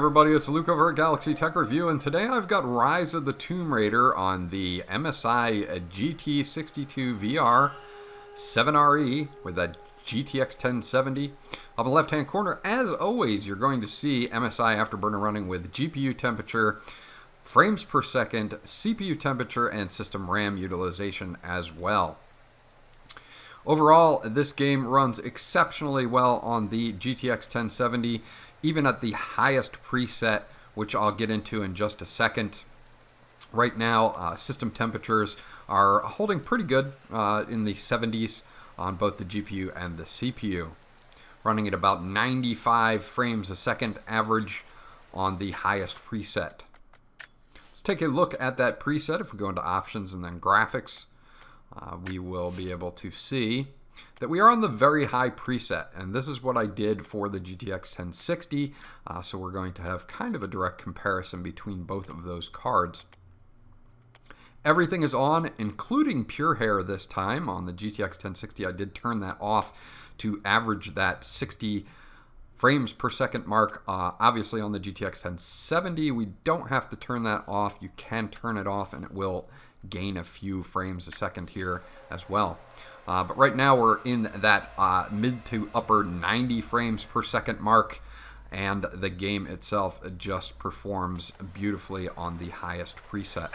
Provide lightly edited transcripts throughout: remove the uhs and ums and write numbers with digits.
everybody, it's Luke over at Galaxy Tech Review, and today I've got Rise of the Tomb Raider on the MSI GT62VR 7RE with that GTX 1070. On the left-hand corner, as always, you're going to see MSI Afterburner running with GPU temperature, frames per second, CPU temperature, and system RAM utilization as well. Overall, this game runs exceptionally well on the GTX 1070, even at the highest preset, which I'll get into in just a second. Right now, system temperatures are holding pretty good in the 70s on both the GPU and the CPU. Running at about 95 frames a second average on the highest preset. Let's take a look at that preset. If we go into options and then graphics, we will be able to see that we are on the very high preset, and this is what I did for the GTX 1060, so we're going to have kind of a direct comparison between both of those cards. Everything is on, including Pure Hair this time. On the GTX 1060, I did turn that off to average that 60 frames per second mark. Obviously on the GTX 1070, we don't have to turn that off. You can turn it off and it will gain a few frames a second here as well. But right now we're in that mid to upper 90 frames per second mark, and the game itself just performs beautifully on the highest preset.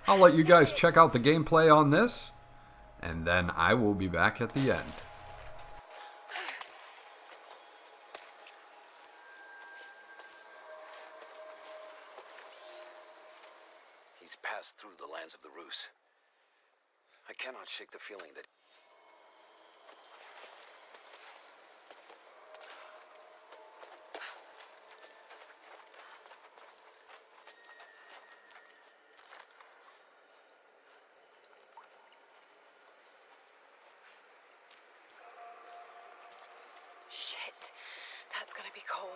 I'll let you guys check out the gameplay on this, and then I will be back at the end. He's passed through the lands of the Rus. I cannot shake the feeling that... Shit, that's gonna be cold.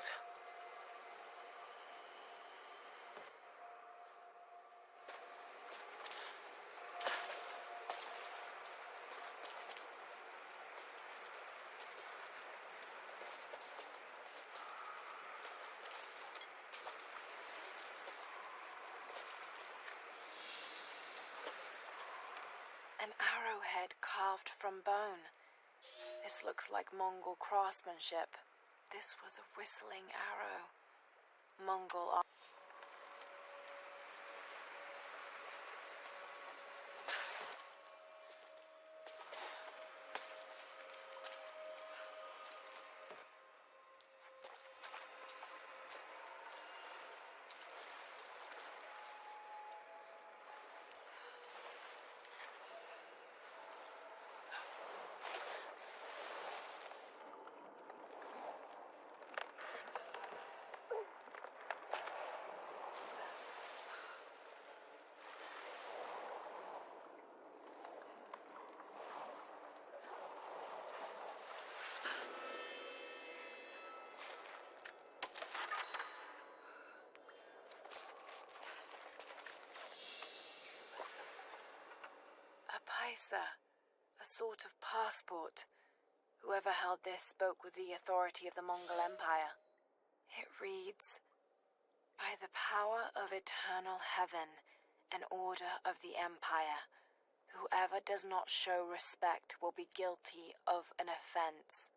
An arrowhead carved from bone. This looks like Mongol craftsmanship. This was a whistling arrow. Mongol. A sort of passport. Whoever held this spoke with the authority of the Mongol Empire. It reads, "By the power of eternal heaven and order of the Empire, whoever does not show respect will be guilty of an offense."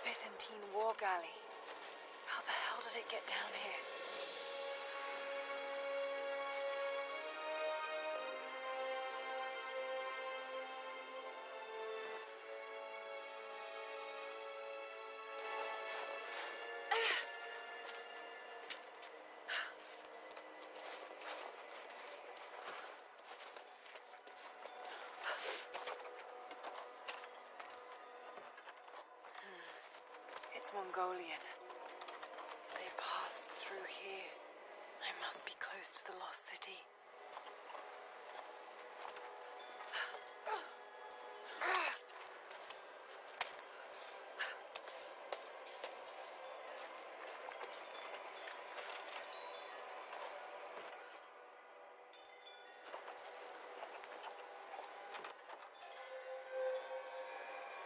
Byzantine war galley. How the hell did it get down here? It's Mongolian. They passed through here. I must be close to the lost city.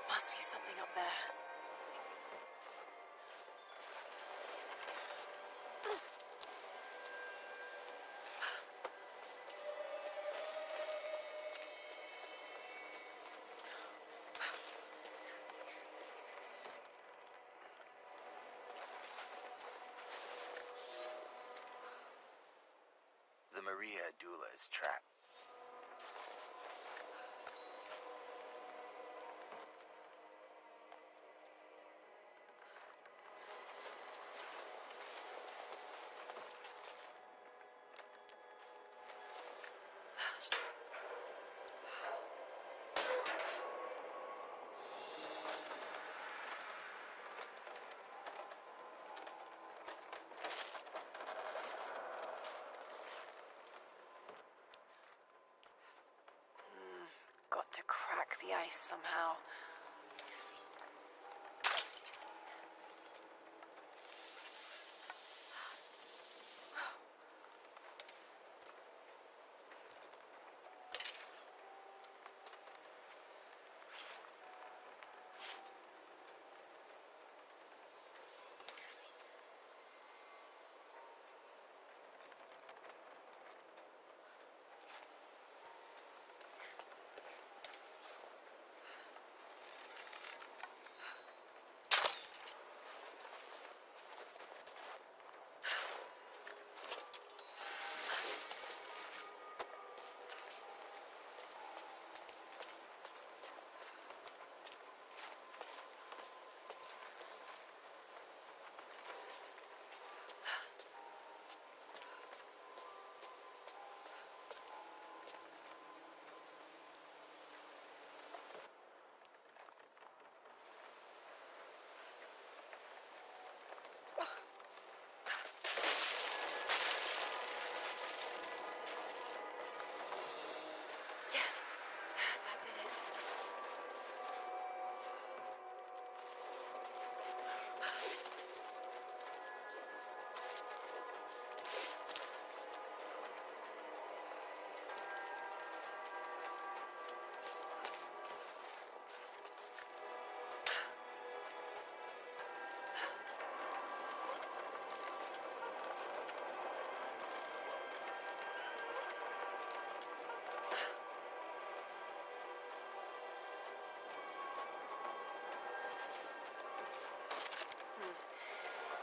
Must be something up there. The Maria Adula is trapped. Got to crack the ice somehow.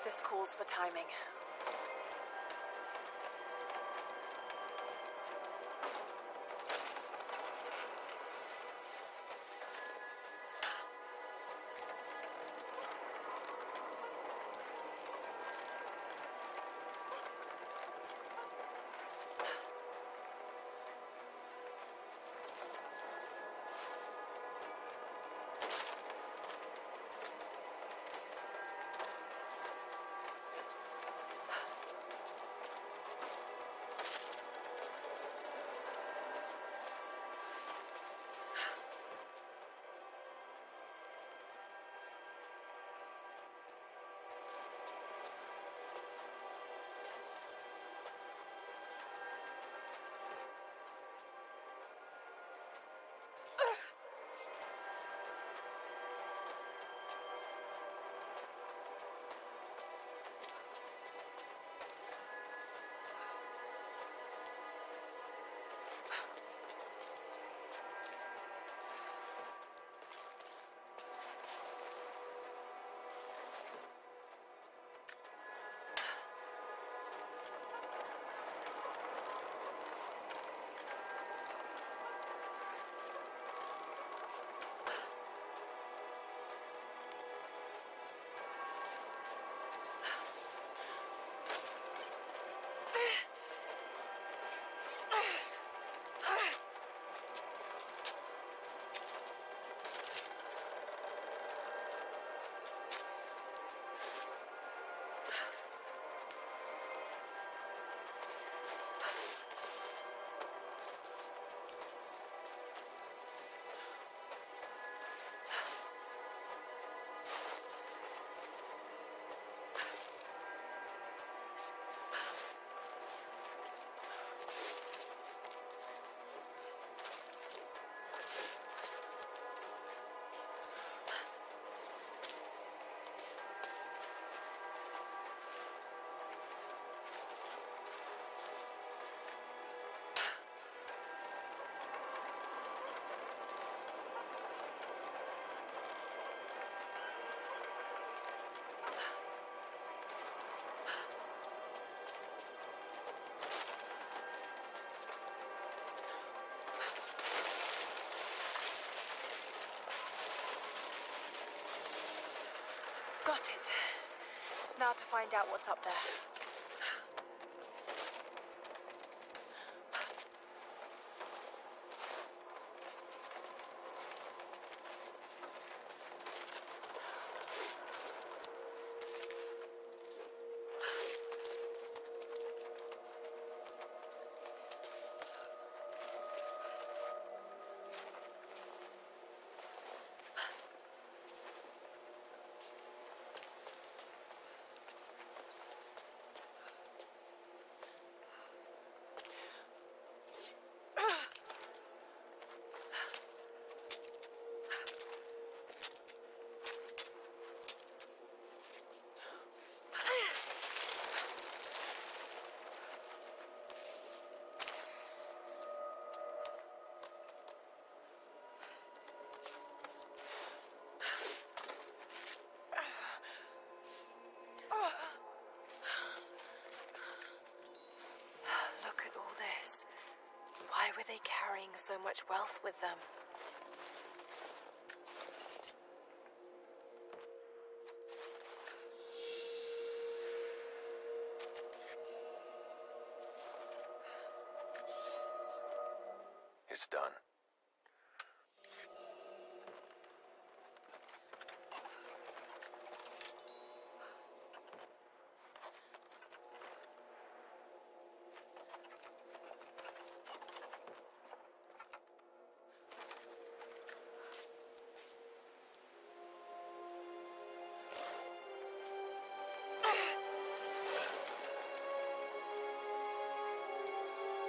This calls for timing. Got it. Now to find out what's up there. Why were they carrying so much wealth with them? It's done.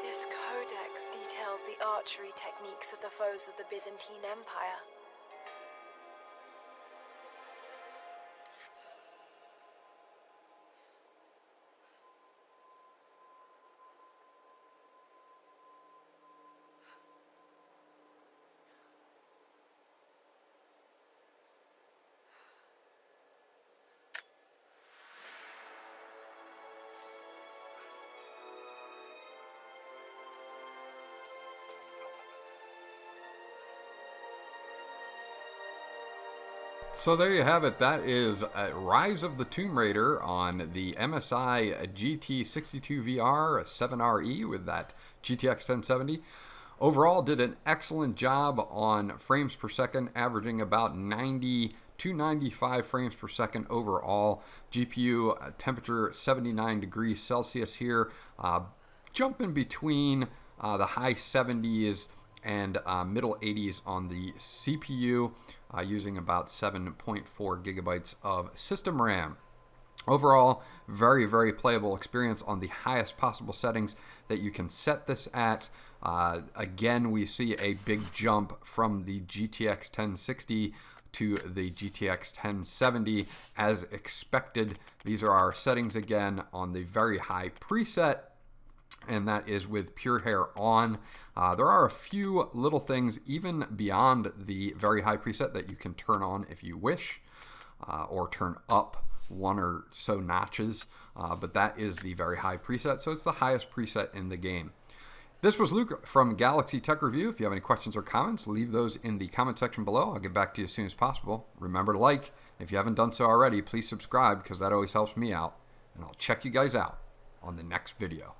This codex details the archery techniques of the foes of the Byzantine Empire. So there you have it. That is Rise of the Tomb Raider on the MSI GT62VR 7RE with that GTX 1070. Overall, did an excellent job on frames per second, averaging about 90 to 95 frames per second overall. GPU temperature 79 degrees Celsius here, jumping between the high 70s and middle 80s on the CPU, using about 7.4 gigabytes of system RAM. Overall, very, very playable experience on the highest possible settings that you can set this at. Again, we see a big jump from the GTX 1060 to the GTX 1070 as expected. These are our settings again on the very high preset, and that is with pure hair on. There are a few little things even beyond the very high preset that you can turn on if you wish, or turn up one or so notches, but that is the very high preset, so it's the highest preset in the game. This was Luke from Galaxy Tech Review. If you have any questions or comments, leave those in the comment section below. I'll get back to you as soon as possible. Remember to like. If you haven't done so already, please subscribe because that always helps me out. And I'll check you guys out on the next video.